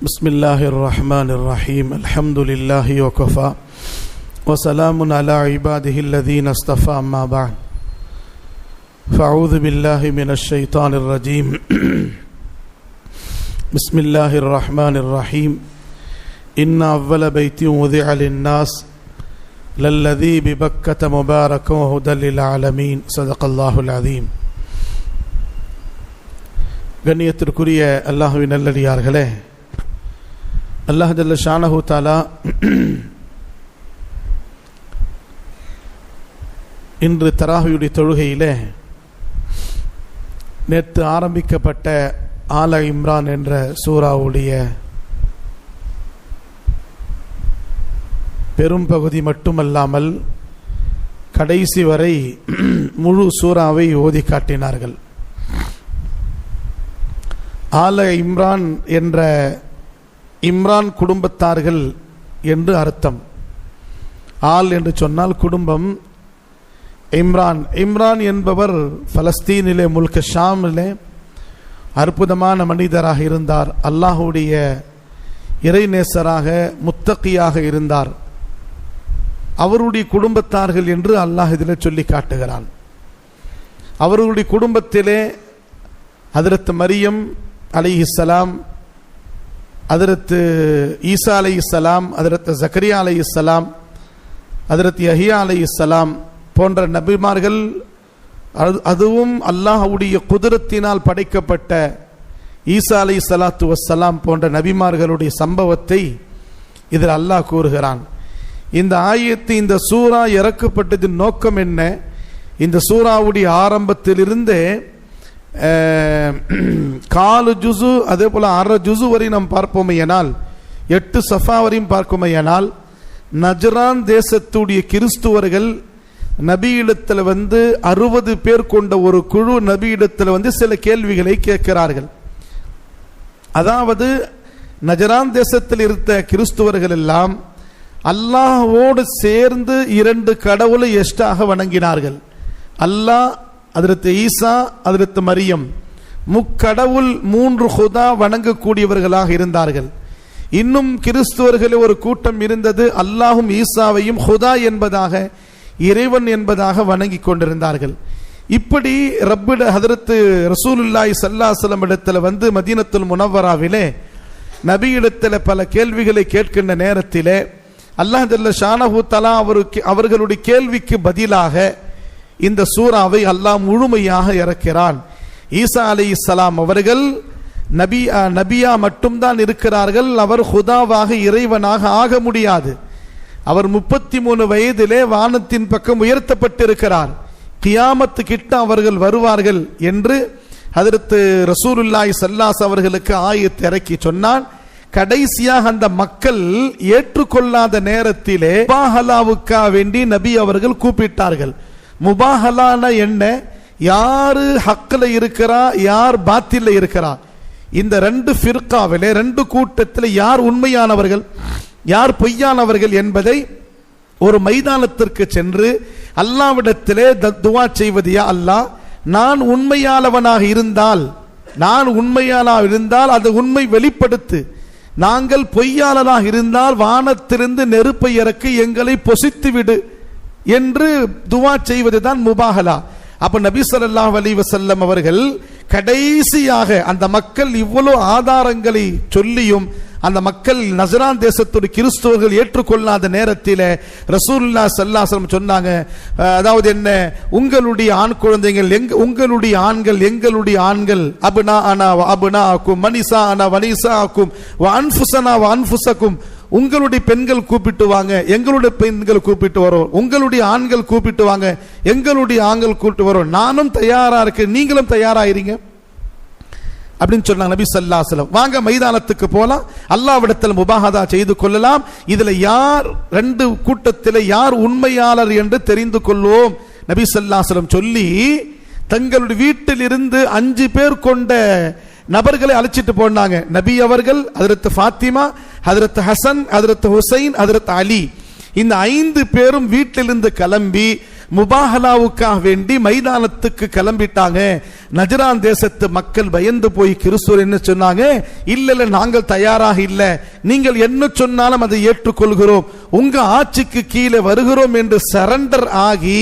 بسم الله الرحمن الرحيم الحمد لله وكفى وسلام على عباده الذين اصطفى أما بعد فأعوذ بالله من الشيطان الرجيم بسم الله الرحمن الرحيم إن أول بيت وضع للناس للذي ببكة مباركا وهدى للعالمين صدق الله العظيم. கண்ணியத்திற்குரிய அல்லாஹ்வின் நல்லடியார்களே, அல்லாஹ் ஜல்ல ஷானஹு தஆலா இன்று தராவியுடைய தொழுகையிலே நேற்று ஆரம்பிக்கப்பட்ட ஆல இம்ரான் என்ற சூராவுடைய பெரும் பகுதி மட்டுமல்லாமல் கடைசி வரை முழு சூராவை ஓதி காட்டினார்கள். ஆல இம்ரான் என்ற இம்ரான் குடும்பத்தார்கள் என்று அர்த்தம். ஆல் என்று சொன்னால் குடும்பம். இம்ரான் இம்ரான் என்பவர் பலஸ்தீனிலே முல்க ஷாமிலே அற்புதமான மனிதராக இருந்தார். அல்லாஹுடைய இறைநேசராக முத்தகியாக இருந்தார். அவருடைய குடும்பத்தார்கள் என்று அல்லாஹ் இதில் சொல்லி காட்டுகிறான். அவர்களுடைய குடும்பத்திலே ஹதரத் மரியம் அலைஹிஸ்ஸலாம், ஹதரத் ஈசா அலைஹிஸ்ஸலாம், ஹதரத் ஜக்கரியா அலைஹிஸ்ஸலாம், ஹதரத் யஹ்யா அலைஹிஸ்ஸலாம் போன்ற நபிமார்கள், அதுவும் அல்லாஹ்வுடைய குதிரத்தினால் படைக்கப்பட்ட ஈசா அலைஹிஸ்ஸலாத்து வஸ்ஸலாம் போன்ற நபிமார்களுடைய சம்பவத்தை இதில் அல்லாஹ் கூறுகிறான். இந்த ஆயத்து, இந்த சூரா இறக்கப்பட்டதின் நோக்கம் என்ன? இந்த சூராவுடைய ஆரம்பத்திலிருந்தே காலு ஜுசு அதே போல அரை ஜுசு வரை நாம் பார்ப்போமையானால், 8 சஃபா வரையும் பார்ப்போமையானால், நஜ்ரான் தேசத்துடைய கிறிஸ்துவர்கள் நபியிடத்தில் 60 பேர் கொண்ட ஒரு குழு நபியிடத்தில் சில கேள்விகளை கேட்கிறார்கள். அதாவது நஜ்ரான் தேசத்தில் இருந்த கிறிஸ்துவர்கள் எல்லாம் அல்லாஹ்வோடு சேர்ந்து 2 கடவுளை எஷ்டாக வணங்கினார்கள். அல்லாஹ், ஹதரத் ஈசா, ஹதரத் மரியம், முக்கடவுள் 3 ஹுதா வணங்கக்கூடியவர்களாக இருந்தார்கள். இன்னும் கிறிஸ்துவர்களே ஒரு கூட்டம் இருந்தது, அல்லாஹும் ஈசாவையும் ஹுதா என்பதாக, இறைவன் என்பதாக வணங்கி கொண்டிருந்தார்கள். இப்படி ரப்பிட ஹதரத் ரசூலுல்லாஹி ஸல்லல்லாஹு அலைஹி வஸல்லம் இடத்துல மதீனத்துல் முனவ்வராவிலே நபியிடத்தில் பல கேள்விகளை கேட்கின்ற நேரத்திலே அல்லாஹ் ஜல்ல ஷானஹு தஆலா அவர்களுடைய கேள்விக்கு பதிலாக இந்த சூராவை அல்லாஹ் முழுமையாக இறக்கிறான். ஈசா அலைஹிஸ்ஸலாம் அவர்கள் நபியா மட்டும்தான் இருக்கிறார்கள். அவர் ஹுதாவாக, இறைவனாக ஆக முடியாது. அவர் 33 வயதிலே வானத்தின் பக்கம் உயர்த்தப்பட்டிருக்கிறார். கியாமத்து கிட்ட அவர்கள் வருவார்கள் என்று ஹதரத் ரசூலுல்லாஹி ஸல்லல்லாஹு அலைஹி அவர்களுக்கு ஆயத் இறக்கி சொன்னான். கடைசியாக அந்த மக்கள் ஏற்றுக்கொள்ளாத நேரத்திலே முபாஹலாவுக்கா வேண்டி நபி அவர்கள் கூப்பிட்டார்கள். முபாஹலான என்ன? யாரு ஹக்கில் இருக்கிறா, யார் பாத்தில இருக்கிறா, இந்த 2 ஃபிர்காவிலே 2 கூட்டத்தில் யார் உண்மையானவர்கள், யார் பொய்யானவர்கள் என்பதை ஒரு மைதானத்திற்கு சென்று அல்லாஹ்விடத்திலே துஆ செய்வது, யா அல்லாஹ், நான் உண்மையானவனாக இருந்தால் அந்த உண்மை வெளிப்படுத்து, நாங்கள் பொய்யாளனாக இருந்தால் வானத்திலிருந்து நெருப்பை இறக்கி எங்களை பொசித்து விடு என்று துஆ செய்வதுதான் முபாஹலா. அப்ப நபி ஸல்லல்லாஹு அலைஹி வஸல்லம் அவர்கள் கடைசியாக அந்த மக்கள் இவ்வளவு ஆதாரங்களை சொல்லியும் அந்த மக்கள் நஜ்ரான் தேசத்துடைய கிறிஸ்தவர்கள் ஏற்றுக்கொள்ளாத நேரத்தில் ரசூலுல்லாஹி ஸல்லல்லாஹு அலைஹி வஸல்லம் சொன்னாங்க, அதாவது என்ன, உங்களுடைய ஆண் குழந்தைகள் உங்களுடைய ஆண்கள் எங்களுடைய ஆண்கள், அப்னா அனா வ அப்னாக்கும் மனிசா அனா வனிசாக்கும் வ அன்ஃபுஸனா வ அன்ஃபுஸக்கும், உங்களுடைய பெண்கள் கூப்பிட்டு வாங்க, எங்களுடைய பெண்கள் கூப்பிட்டு வரோம், உங்களுடைய ஆண்கள் கூப்பிட்டு வாங்க, எங்களுடைய ஆண்கள் கூப்பிட்டு வரோம், நானும் தயாரா இருக்கு, நீங்களும் தயாராயிருங்க அப்படின்னு சொன்னாங்க நபி ஸல்லல்லாஹு அலைஹி வஸல்லம். வாங்க மைதானத்துக்கு போலாம், அல்லாஹ்விடத்தில் முபாஹதா செய்து கொள்ளலாம், இதுல யார் 2 கூட்டத்தில் யார் உண்மையாளர் என்று தெரிந்து கொள்வோம் நபி ஸல்லல்லாஹு அலைஹி வஸல்லம் சொல்லி தங்களுடைய வீட்டில் இருந்து 5 பேர் கொண்ட நபர்களை அழைச்சிட்டு போனாங்க. நபி அவர்கள், ஹதரத் ஃபாத்திமா, ஹதரத் ஹசன், ஹதரத் ஹுசைன், ஹதரத் அலி, இந்த 5 பேரும் வீட்டிலிருந்து கிளம்பி முபாஹலாவுக்காக வேண்டி மைதானத்துக்கு கிளம்பிட்டாங்க. நஜ்ரான் தேசத்து மக்கள் பயந்து போய் கிறிஸ்துவர் என்ன சொன்னாங்க, இல்ல நாங்கள் தயாராக இல்ல, நீங்கள் என்ன சொன்னாலும் அதை ஏற்றுக்கொள்கிறோம், உங்க ஆட்சிக்கு கீழே வருகிறோம் என்று சரண்டர் ஆகி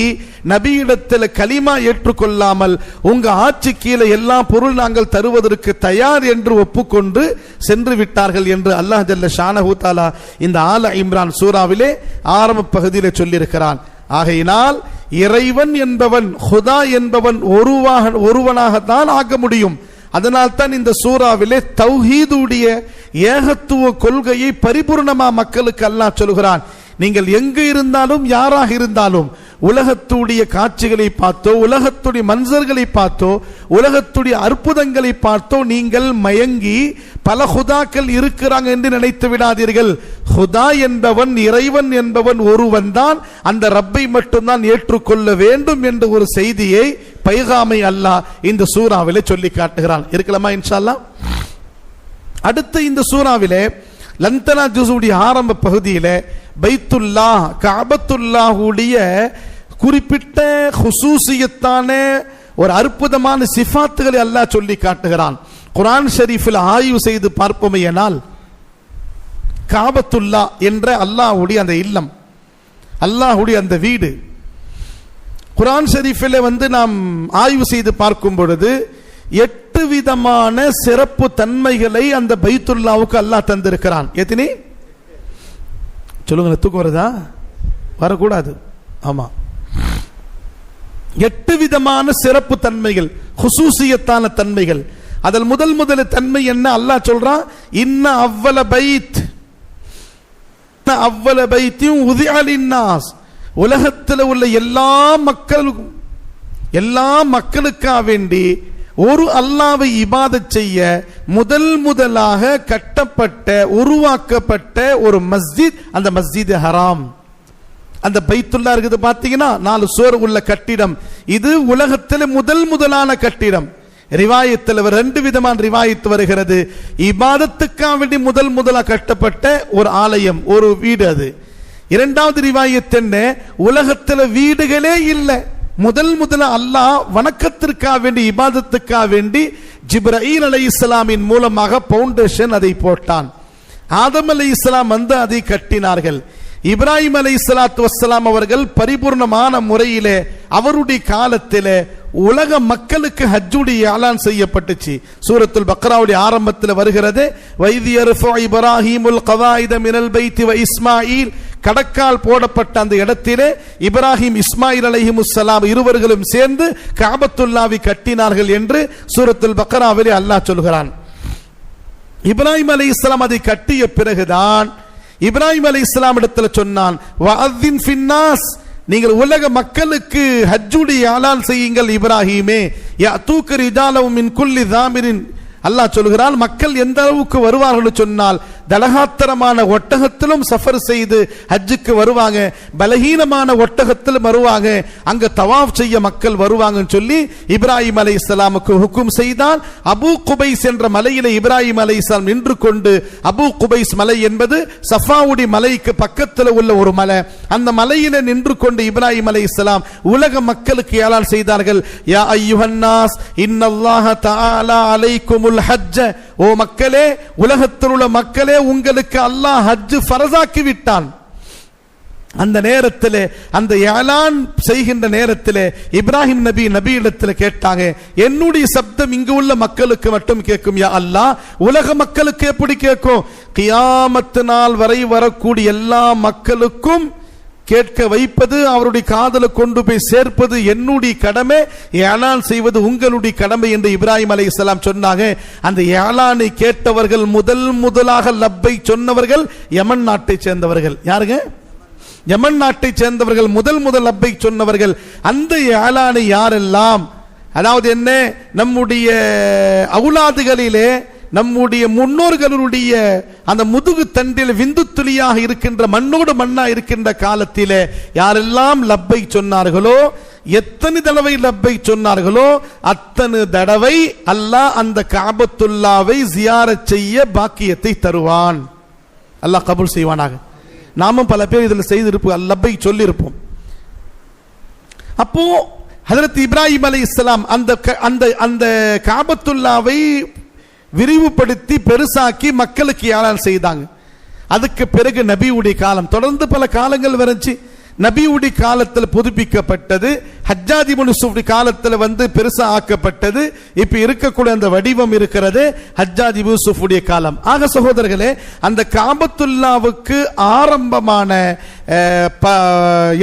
நபியிடத்தில் கலிமா ஏற்றுக்கொள்ளாமல் உங்க ஆட்சி கீழே எல்லா பொருள் நாங்கள் தருவதற்கு தயார் என்று ஒப்புக்கொண்டு சென்று விட்டார்கள் என்று அல்லாஹ் ஜல்ல ஷானஹு தஆலா இந்த ஆல இம்ரான் சூராவிலே ஆரம்ப பகுதியிலே சொல்லியிருக்கிறான். ஆகையினால் இறைவன் என்பவன், ஹுதா என்பவன் ஒருவனாகத்தான் ஆக முடியும். அதனால் தான் இந்த சூறாவிலே தௌஹீதுடைய ஏகத்துவ கொள்கையை பரிபூர்ணமா மக்களுக்கு அல்லாஹ் சொல்கிறான். நீங்கள் எங்கு இருந்தாலும் யாராக இருந்தாலும் உலகத்துடைய காட்சிகளை பார்த்தோ, உலகத்துடைய மன்சர்களை பார்த்தோ, உலகத்துடைய அற்புதங்களை பார்த்தோ நீங்கள் மயங்கி பல ஹுதாக்கள் இருக்கிறாங்க என்று நினைத்து விடாதீர்கள். ஹுதா என்பவன், இறைவன் என்பவன் ஒருவன் தான். அந்த ரப்பை மட்டும்தான் ஏற்றுக்கொள்ள வேண்டும் என்ற ஒரு செய்தியை பைகாமை அல்லாஹ் இந்த சூறாவிலே சொல்லி காட்டுகிறான். இருக்கலாமா இன்ஷா அல்லாஹ்? அடுத்து இந்த சூறாவிலே லந்தனா ஜுஸுடைய ஆரம்ப பகுதியிலே பைத்துல்லா, கஅபத்துல்லாஹுடைய குறிப்பிட்ட ஹுசூசியத்தான ஒரு அற்புதமான சிஃபாத்துகளை அல்லாஹ் சொல்லி காட்டுகிறான். குர்ஆன் ஷரீஃபில் ஆய்வு செய்து பார்ப்போமேயானால் கஅபத்துல்லா என்ற அல்லாஹ்வுடைய அந்த இல்லம், அல்லாஹ்வுடைய அந்த வீடு, குர்ஆன் ஷரீஃபில் நாம் ஆய்வு செய்து பார்க்கும் பொழுது 8 விதமான சிறப்பு தன்மைகளை அந்த பைத்துல்லாவுக்கு அல்லாஹ் தந்திருக்கிறான். எத்தனை சொல்லுங்க, தூக்கம் வருதா? வரக்கூடாது. ஆமா, 8 விதமான சிறப்பு தன்மைகள், ஹுசூசியத்தான தன்மைகள். அதில் முதல் தன்மை என்ன அல்லாஹ் சொல்றான், இன்ன அவ்வல பைத்தியும் உதிஅ லின்னாஸ், உலகத்தில் உள்ள எல்லா மக்களுக்காக வேண்டி ஒரு அல்லாஹ்வை இபாதத் செய்ய முதலாக கட்டப்பட்ட, உருவாக்கப்பட்ட ஒரு மஸ்ஜித், அந்த மஸ்ஜித் ஹராம். அந்த பைத்துல்லா இருக்குது பாத்தீங்கன்னா, 4 சுவர் உள்ள கட்டிடம். இது உலகத்தில் முதலான கட்டிடம். ரிவாயத்தில் 2 விதமான ரிவாயத்து வருகிறது. இபாதத்துக்காக வேண்டி முதலா கட்டப்பட்ட ஒரு ஆலயம், ஒரு வீடு. அது இரண்டாவது ரிவாயத் என்ன, உலகத்தில் வீடுகளே இல்லை, முதல்ல அல்லாஹ் வணக்கத்திற்காக வேண்டி, இபாதத்துக்காக வேண்டி ஜிப்ரீல் அலைஹிஸ்ஸலாமின் மூலமாக பவுண்டேஷன் அதை போட்டான். ஆதம் அலைஹிஸ்ஸலாம் அதை கட்டினார்கள். இப்ராஹிம் அலைஹிஸ்ஸலாத்து வஸ்ஸலாம் அவர்கள் பரிபூர்ணமான முறையிலே அவருடைய காலத்திலே உலக மக்களுக்கு ஹஜ்ஜுடைய ஆலான் செய்யப்பட்டுச்சு. சூரத்துல் பக்ராவுடைய ஆரம்பத்தில் வருகிறது, வைதி யர்ஃபு இப்ராஹீமுல் கவாயித மினல் பைத்தி வ இஸ்மாயில், கடக்கால் போடப்பட்ட அந்த இடத்திலே இப்ராஹிம், இஸ்மாயில் அலைஹிமுஸ்ஸலாம் இருவர்களும் சேர்ந்து கஅபத்துல்லாவை கட்டினார்கள் என்று சூரத்துல் பக்ராவிலே அல்லாஹ் சொல்கிறான். இப்ராஹிம் அலைஹிஸ்ஸலாம் அதை கட்டிய பிறகுதான் இப்ராஹிம் அலைஹிஸ்ஸலாம் இடத்துல சொன்னான், வஅذின் ஃபின்னாஸ், நீங்கள் உலக மக்களுக்கு ஹஜ்ஜுடைய ஆலான் செய்யுங்கள் இப்ராஹிமே, யஅதூக ரிஜாலஹும் மின் குல்லி தாமிரின். அல்லாஹ் சொல்கிறான், மக்கள் எந்த அளவுக்கு வருவார்கள் சொன்னால், தலகாத்தரமான ஒட்டகத்திலும் சஃபர் செய்து ஹஜ்ஜுக்கு வருவாங்க, பலகீனமான ஒட்டகத்திலும் வருவாங்க, அங்க தவாஃப் செய்ய மக்கள் வருவாங்கன்னு சொல்லி இப்ராஹிம் அலைஹிஸ்ஸலாமுக்கு ஹுக்கும் செய்தான். அபூ குபைஸ் என்ற மலையிலே இப்ராஹிம் அலைஹிஸ்ஸலாம் நின்று கொண்டு, அபூ குபைஸ் மலை என்பது சஃபாவுடைய மலைக்கு பக்கத்தில் உள்ள ஒரு மலை, அந்த மலையிலே நின்று கொண்டு இப்ராஹிம் அலைஹிஸ்ஸலாம் உலக மக்களுக்கு ஏலான் செய்தார்கள், யா அய்யுஹன்னாஸ் இன்னல்லாஹ தஆலா அலைக்கும் ஹஜ்ஜ, ஓ மக்களே, உலகத்தில் உள்ள மக்களே, உங்களுக்கு அல்லாஹ் ஹஜ் ஃபரஸாக்கி விட்டான். அந்த நேரத்தில், அந்த ஏலான் செய்கின்ற நேரத்தில் இப்ராஹிம் நபியிடத்தில் கேட்டாங்க, என்னுடைய சப்தம் இங்கு உள்ள மக்களுக்கு மட்டும் கேட்கும் யா அல்லாஹ், உலக மக்களுக்கு எப்படி கேட்கும்? கியாமத்து நாள் வரை வரக்கூடிய எல்லா மக்களுக்கும் கேட்க வைப்பது, அவருடைய காதலை கொண்டு போய் சேர்ப்பது என்னுடைய கடமை, ஏலான் செய்வது உங்களுடைய கடமை என்று இப்ராஹிம் அலைஹிஸ்ஸலாம் சொன்னாங்க. அந்த ஏலானை கேட்டவர்கள் முதலாக லப்பை சொன்னவர்கள் யமன் நாட்டை சேர்ந்தவர்கள். யாருங்க? யமன் நாட்டை சேர்ந்தவர்கள் முதல் லப்பை சொன்னவர்கள். அந்த ஏலானை யாரெல்லாம், அதாவது என்ன, நம்முடைய அவுலாதுகளிலே நம்முடைய முன்னோர்களுடைய அந்த முதுகு தண்டில் விந்து துளியாக இருக்கின்ற, மண்ணோடு மண்ணா இருக்கின்ற காலத்திலே யாரெல்லாம் லப்பை சொன்னார்களோ, எத்தனை தடவை லப்பை சொன்னார்களோ அத்தனை தடவை அல்லாஹ் அந்த கஅபத்துல்லாவை ஜியாரத் செய்ய பாக்கியத்தை தருவான். அல்லாஹ் கபூல் செய்வானாக. நாமும் பல பேர் இதில் செய்திருப்போம், லப்பை சொல்லியிருப்போம். அப்போ ஹஜ்ரத் இப்ராஹிம் அலைஹிஸ்ஸலாம் அந்த காபத்துல்லாவை விரிவுபடுத்தி பெருசாக்கி மக்களுக்கு ஏலான் செய்தாங்க. அதுக்கு பிறகு நபியுடைய காலம் தொடர்ந்து பல காலங்கள் வந்துச்சு. நபியுடைய காலத்தில் புதுப்பிக்கப்பட்டது, ஹஜ்ஜாஜ் இப்னு யூசுஃப் காலத்தில் பெருசா ஆக்கப்பட்டது. இப்ப இருக்கக்கூடிய அந்த வடிவம் இருக்கிறது ஹஜ்ஜாஜ் இப்னு யூசுஃபுடைய காலம். ஆக சகோதரர்களே, அந்த காபத்துல்லாவுக்கு ஆரம்பமான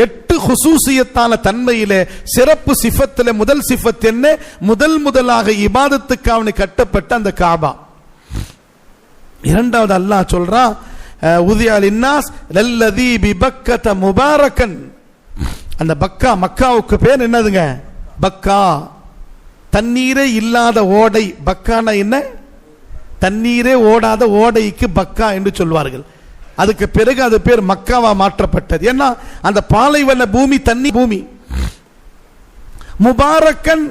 8 ஹுசூசியத்தான தன்மையிலே சிறப்பு சிஃபத்திலே முதல் சிஃபத் என்ன? முதலாக இபாதத்துக்காக கட்டப்பட்ட அந்த காபா. இரண்டாவது அல்லாஹ் சொல்றான், அந்த பக்கா, மக்காவுக்கு பேர் என்னதுங்க? பக்கா, தண்ணீரே இல்லாத ஓடை. பக்கானா என்ன? தண்ணீரே ஓடாத ஓடைக்கு பக்கா என்று சொல்வார்கள். அதுக்கு பிறகு அது பேர் மக்காவா மாற்றப்பட்டது. ஏன்னா அந்த பாலைவன பூமி தண்ணி பூமி. முபாரக்கன்,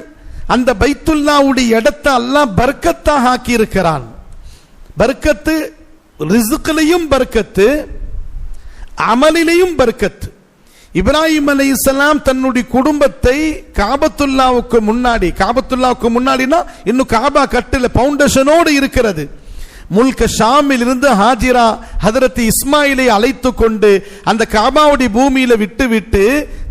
அந்த பைத்துல்லாவுடைய இடத்தை அல்லாஹ் பர்க்கத்தாக ஆக்கி இருக்கிறான். பர்க்கத்து ரிஸ்கிலையும் பர்க்கத்து, அமலிலையும் பர்க்கத்து. இப்ராஹிம் அலைஹிஸ்ஸலாம் தன்னுடைய குடும்பத்தை காபத்துல்லாவுக்கு முன்னாடினா இன்னும் காபா கட்டல, பவுண்டேஷனோடு இருக்கிறது. முல்க ஷாமில் இருந்து ஹாஜிரா ஹதரத் இஸ்மாயிலை அழைத்து கொண்டு அந்த காபாவுடைய பூமியில விட்டு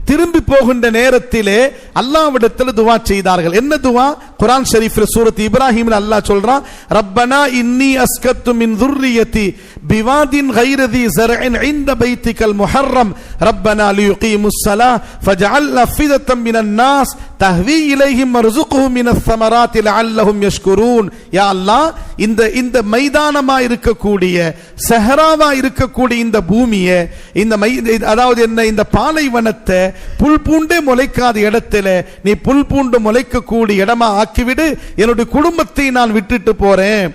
திரும்பி போகின்ற நேரத்திலே அல்லாஹ்விடத்தில் துவா செய்தார்கள். என்ன துவா? குர்ஆன் ஷரீஃப்ல சூரத் இப்ராஹிம்ல அல்லாஹ் சொல்றான், ரப்பனா இன்னி அஸ்கத்து மின் ذُرِّيَّتِي பிவாதின் غَيْرِ ذِي زَرْعٍ عِندَ بَيْتِكَ الْمُحَرَّمِ رَبَّنَا لِيُقِيمُوا الصَّلَاةَ فَاجْعَلْ أَفْئِدَةً مِنَ النَّاسِ تَهْوِي إِلَيْهِمْ وَارْزُقْهُم مِنَ الثَّمَرَاتِ لَعَلَّهُمْ يَشْكُرُونَ. யா அல்லாஹ், இந்த மைதானமா இருக்கக்கூடிய, சஹராவா இருக்கக்கூடிய இந்த பூமியை, அதாவது என்ன, இந்த பாலைவனத்தை புல் பூண்டே முளைக்காத இடத்துல நீ புல் பூண்டு முளைக்கக்கூடிய இடமா ஆக்கிவிடு. என்னுடைய குடும்பத்தை நான் விட்டுட்டு போறேன்,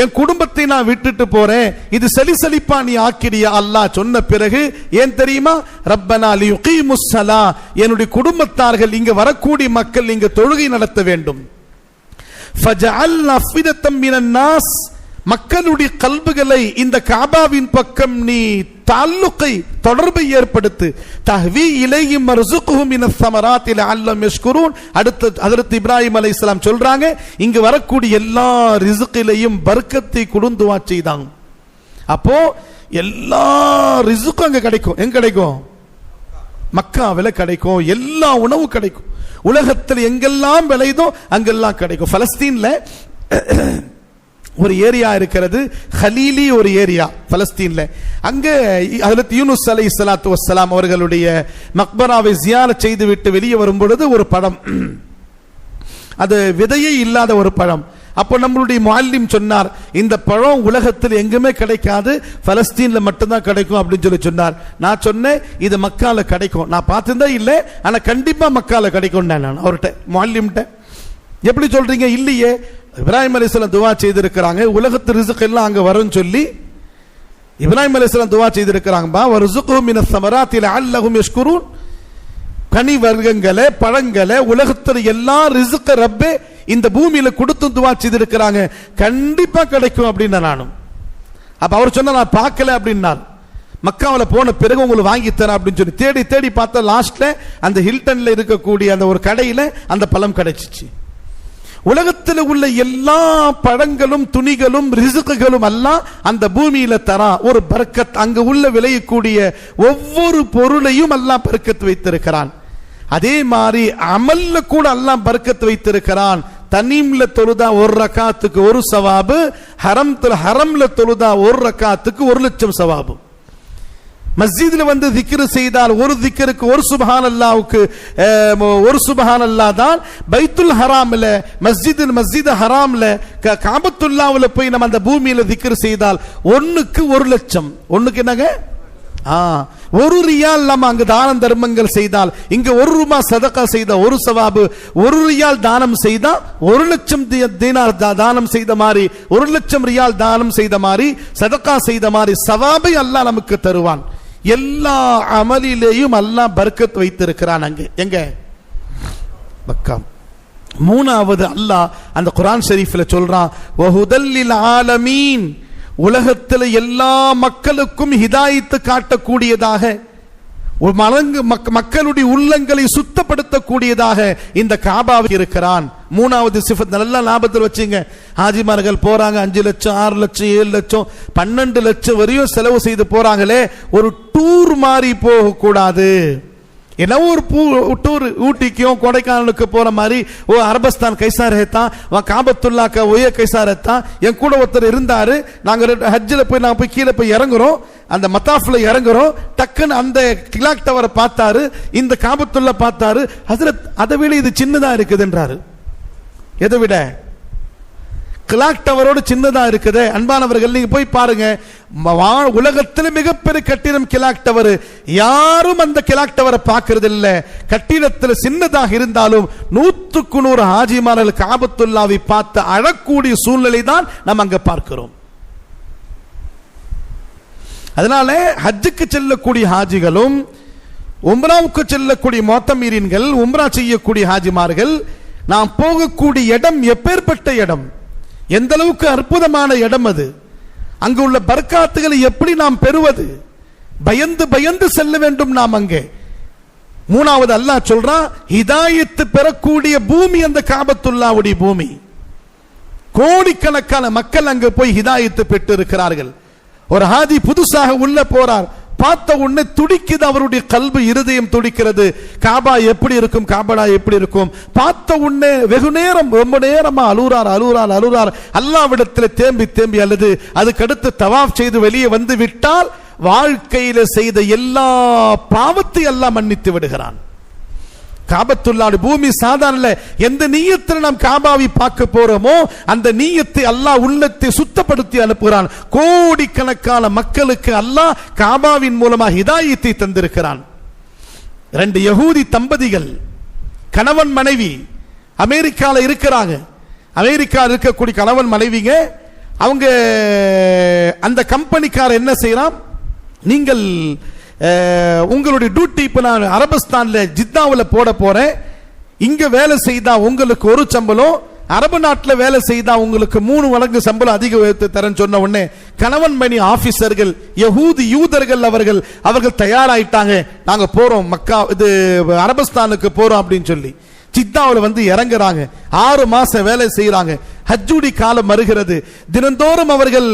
என் குடும்பத்தை நான் விட்டுட்டு போறேன், இது செலிசலிப்பா நீ ஆக்கிறியா அல்லாஹ் சொன்ன பிறகு ஏன் தெரியுமா? ரப்பனா லியுகீமுஸ் ஸலா, என்னுடைய குடும்பத்தார்கள், இங்க வரக்கூடிய மக்கள் இங்க தொழுகை நடத்த வேண்டும். ஃபஜஅல் அஃபிதத்தம் மினன் நாஸ், மக்களுடைய கல்புகளை இந்த காபாவின் பக்கம் நீ தால்லுகை, தொடர்பை ஏற்படுத்து. தஹ்வி இலைஹிம் மர்ஸுகுஹும் மினஸ் ஸமராத்தி லஅல்லஹும் யஷ்குரூன். அடுத்து ஹஜ்ரத் இப்ராஹிம் அலைஹிஸ்ஸலாம் சொல்றாங்க, இங்க வரக்கூடிய எல்லா ரிஸ்கிலையும் பர்க்கத்தை கொடுத்து துஆ செய்தாங்க. அப்போ எல்லா ரிஸ்கும் அங்க கிடைக்கும். எங்க கிடைக்கும்? மக்காவில கிடைக்கும். எல்லா உணவு கிடைக்கும். உலகத்தில் எங்கெல்லாம் விளையுதோ அங்கெல்லாம் கிடைக்கும். பலஸ்தீன்ல ஒரு ஏரியா இருக்கிறது, ஹலீலி ஒரு ஏரியா பலஸ்தீன்ல. அங்க ஹஜ்ரத் யூனுஸ் அலைஹிஸ்ஸலாத்து வஸ்ஸலாம் அவர்களுடைய மக்பராவை ஜியாரத் செய்து விட்டு வெளியே வரும் பொழுது ஒரு பழம், அது விதையே இல்லாத ஒரு பழம். அப்போ நம்மளுடைய முஅல்லிம் சொன்னார், இந்த பழம் உலகத்தில் எங்குமே கிடைக்காது, பலஸ்தீன்ல மட்டும்தான் கிடைக்கும் அப்படின்னு சொன்னார். நான் சொன்னேன், இது மக்கால கிடைக்கும். நான் பார்த்ததே இல்லை, ஆனா கண்டிப்பா மக்கால கிடைக்கும். நான் அவர்கிட்ட முஅல்லிம்கிட்ட, எப்படி சொல்றீங்க? இல்லையே, இப்ராஹிம் அலைஹிஸ்ஸலாம் துவா செய்திருக்கிறாங்க, உலகத்து ரிஸ்க் எல்லாம் அங்க வரும்னு சொல்லி இப்ராஹிம் அலைஹிஸ்ஸலாம் துவா செய்திருக்கிறாங்கப்பா. வர்ஸுகுஹும் மினஸ் ஸமராத்தி லஅல்லஹும் யஷ்குரூன். கனி வர்க்கங்களே, பழங்களே, உலகத்துல எல்லா ரிஸ்க் ரப்பே இந்த பூமியில கொடுத்து துவா செய்திருக்கிறாங்க, கண்டிப்பா கிடைக்கும் அப்படின்னு நானும். அப்ப அவர் சொன்னா நான் பார்க்கல அப்படின்னார். மக்காவில போன பிறகு உங்களுக்கு வாங்கி தரேன் அப்படின்னு சொல்லி தேடி தேடி பார்த்தா லாஸ்ட்ல அந்த ஹில்டன்ல இருக்கக்கூடிய அந்த ஒரு கடையில அந்த பழம் கிடைச்சிச்சு. உலகத்தில் உள்ள எல்லா பழங்களும் துணிகளும் ரிஸ்குகளும் எல்லாம் அந்த பூமியில தரா ஒரு பர்க்கத். அங்க உள்ள விளையக்கூடிய ஒவ்வொரு பொருளையும் அல்லாஹ் பர்க்கத் வைத்திருக்கிறான். அதே மாதிரி அமல்ல கூட அல்லாஹ் பர்க்கத் வைத்திருக்கிறான். தனீம்ல தொழுதா ஒரு ரக்காத்துக்கு ஒரு சவாபு, ஹரம்ல தொழுதா ஒரு ரக்காத்துக்கு 1,00,000 சவாபு. மஸ்ஜித்ல வந்து திக்ர் செய்தால் ஒரு திக்ருக்கு ஒரு சுப்ஹானல்லாஹ்வுக்கு ஒரு சுப்ஹானல்லாஹ் தான். பைத்துல் ஹராம்ல மஸ்ஜித் ஹராம்ல காபத்துல்லாஹ்வுல போய் நம்ம அந்த பூமியில திக்ர் செய்தால் ஒண்ணுக்கு 1,00,000. ஒண்ணுக்கு என்னங்க? 1 ரியால் நம்ம அங்க தான தர்மங்கள் செய்தால், இங்க 1 ரூபாய் சதகா செய்த ஒரு சவாபு, 1 ரியால் தானம் செய்தா 1,00,000 தீனார் தானம் செய்த மாதிரி, 1,00,000 ரியால் தானம் செய்த மாதிரி, சதகா செய்த மாதிரி சவாபை அல்லாஹ் நமக்கு தருவான். எல்லா அமலிலேயும் அல்லாஹ் பர்க்கத் வைத்திருக்கிறான். அங்க எங்க? மக்கா. மூணாவது அல்லாஹ் அந்த குர்ஆன் ஷரீஃப்ல சொல்றான், வஹுதல் லில் ஆலமீன், உலகத்தில் எல்லா மக்களுக்கும் ஹிதாயத்து காட்டக்கூடியதாக, மக்களுடைய உள்ளங்களை சுத்தப்படுத்தக்கூடியதாக இந்த காபாவில் இருக்கிறான். மூணாவது சிஃபத் நல்லா லாபத்தில் வச்சுங்க. ஹாஜிமார்கள் போறாங்க, 5 லட்சம் 6 லட்சம் 7 லட்சம் 12 லட்சம் வரையும் செலவு செய்து போறாங்களே, ஒரு டூர் மாதிரி போக கூடாது. என்ன ஒரு டூர் ஊட்டிக்கும் கொடைக்கானலுக்கு போற மாதிரி, ஓ அரபஸ்தான் கைசா ரஹத்தா வா காபத்துல்லா கா ஒய கைசா ரஹத்தா. என் கூட ஒருத்தர் இருந்தாரு, நாங்க ஹஜ்ஜில் போய் நாங்க போய் கீழே போய் இறங்குறோம், அந்த மத்தாஃப்ல இறங்குறோம், டக்குன்னு அந்த கிலாக் டவரை பார்த்தாரு, இந்த காபத்துல்லா பார்த்தாரு, ஹஜ்ரத் அதை விட இது சின்னதா இருக்குதுன்றாரு. எதை விட? கிளாக் டவரோடு சின்னதா இருக்குது. அன்பானவர்கள், நீங்க போய் பாருங்க, உலகத்தில் மிகப்பெரிய கட்டிடம் கிளாக் டவர். யாரும் அந்த கிளாக் டவரை பார்க்கறது இல்ல. கட்டிடத்தில் சின்னதாக இருந்தாலும் 100க்கு 100 ஹாஜிமார்கள் காபத்துல்லாவை பார்த்து அழக்கூடிய சூழ்நிலை தான் நாம் அங்க பார்க்கிறோம். அதனால ஹஜ்ஜுக்கு செல்லக்கூடிய ஹாஜிகளும் உம்ராவுக்கு செல்லக்கூடிய மொத்தமீரீன்கள், உம்ரா செய்யக்கூடிய ஹாஜிமார்கள், நாம் போகக்கூடிய இடம் எப்பேற்பட்ட இடம், எந்த அளவுக்கு அற்புதமான இடம் அது, அங்கு உள்ள பர்க்காத்துகளை எப்படி நாம் பெறுவது, பயந்து பயந்து செல்ல வேண்டும் நாம் அங்கே. மூணாவது அல்லாஹ் சொல்றான், ஹிதாயத்து பெறக்கூடிய பூமி அந்த காபத்துல்லாவுடைய பூமி. கோடிக்கணக்கான மக்கள் அங்கு போய் ஹிதாயத்து பெற்று இருக்கிறார்கள். ஒரு ஹாஜி புதுசாக உள்ள போறார், பார்த்த உடனே துடிக்குது, அவருடைய கல்வி இருதயம் துடிக்கிறது. காபா எப்படி இருக்கும், காபடா எப்படி இருக்கும், பார்த்த உடனே வெகு நேரம் ரொம்ப நேரமா அழுறார் அழுறார் அழுறார். அல்லாஹ்விடத்தில் தேம்பி தேம்பி அல்லது அதுக்கடுத்து தவாஃப் செய்து வெளியே வந்து விட்டால் வாழ்க்கையில செய்த எல்லா பாவத்தை எல்லாம் மன்னித்து விடுகிறான். காபத்துல்லாஹ் பூமி சாதாரண, எந்த நீயத்தில் நாம் காபாவை பார்க்க போறோமோ அந்த நீயத்தை அல்லாஹ் உள்ளத்தை சுத்தப்படுத்தி அனுப்புகிறான். கோடிக்கணக்கான மக்களுக்கு அல்லாஹ் காபாவின் மூலமாக ஹிதாயத்தை தந்திருக்கிறான். 2 யகூதி தம்பதிகள், கணவன் மனைவி, அமெரிக்கால இருக்கிறாங்க. அமெரிக்கா இருக்கக்கூடிய கணவன் மனைவிங்க, அவங்க அந்த கம்பெனிக்கார என்ன செய்யறான், நீங்கள் உங்களுடைய டியூட்டி இப்ப நான் அரபஸ்தான்ல ஜித்தாவில் போட போறேன், இங்க வேலை செய்தா உங்களுக்கு ஒரு சம்பளம், அரபு நாட்டில் வேலை செய்தா உங்களுக்கு 3 மடங்கு சம்பளம் அதிக உயர்த்து தரேன்னு சொன்ன உடனே கணவன் மணி ஆபீசர்கள் யூதர்கள் அவர்கள் தயாராயிட்டாங்க, நாங்க போறோம் மக்கா இது அரபஸ்தானுக்கு போறோம் அப்படின்னு சொல்லி ஜித்தாவில் வந்து இறங்குறாங்க. 6 மாசம் வேலை செய்யறாங்க. ஹஜ்ஜுடி காலம் வருகிறது. தினந்தோறும் அவர்கள்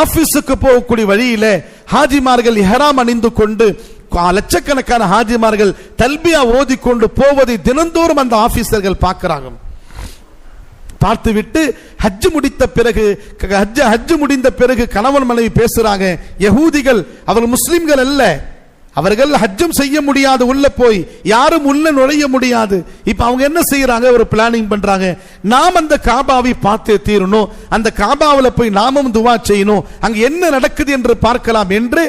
ஆபீஸுக்கு போகக்கூடிய வழியில ஹாஜிமார்கள் இஹ்ராம் அணிந்து கொண்டு லட்சக்கணக்கான ஹாஜிமார்கள் தல்பியா ஓதிக்கொண்டு போவதை தினந்தோறும் அந்த ஆபீசர்கள் பார்க்கிறாங்க. பார்த்துவிட்டு ஹஜ் முடித்த பிறகு ஹஜ் முடிந்த பிறகு கணவன் மனைவி பேசுறாங்க. யகூதிகள் அவர்கள் முஸ்லிம்கள் அல்ல, அவர்கள் ஹஜ்ஜும் செய்ய முடியாது, உள்ள போய் யாரும் உள்ள நுழைய முடியாது. இப்ப அவங்க என்ன செய்யறாங்க, ஒரு பிளானிங் பண்றாங்க, நாம் அந்த காபாவை பார்த்தே தீரணும், அந்த காபாவில் போய் நாமும் துவா செய்யணும், அங்க என்ன நடக்குது என்று பார்க்கலாம் என்று